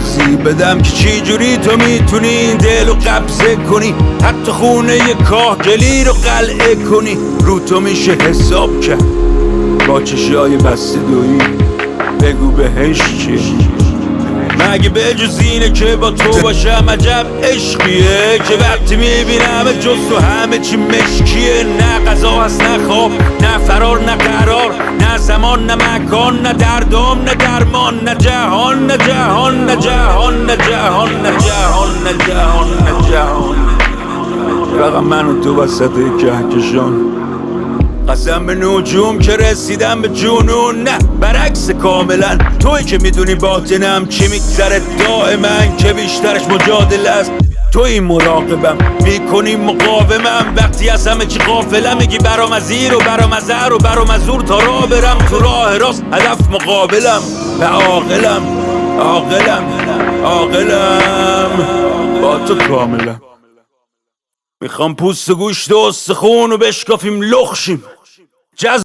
توضیح بدم که چی جوری تو میتونی این دل رو قبضه کنی، حتی خونه یه کاهگلی رو قلعه کنی. رو تو میشه حساب کرد با چشای بسته دویی، بگو بهش چی؟ مگه به جز اینه که با تو باشم عجب عشقیه که وقتی میبینم جز تو همه چی مشکیه. نه غذا هست نه خواب نه فرار نه قرار، نه زمان نه مکان نه دردام نه درمان، نه جهان نه جهان نه جهان نه جهان نه جهان نه جهان نه جهان. فقط من و تو وسط کهکشان، قسم به نجوم که رسیدم به جنون. نه برعکس کاملا، توی که میدونی باطنم چی میگذره دائما، که بیشترش مجادله است. توی مراقبم میکنی مقاومم، وقتی از همه چی غافلم میگی برام از این و برام از هر و برام از اور تا راه برم. تو راه راست هدف مقابلم و عاقلم عاقلم عاقلم با تو کاملم. میخوام پوست و گوشت و استخون و بشکافیم لخشیم.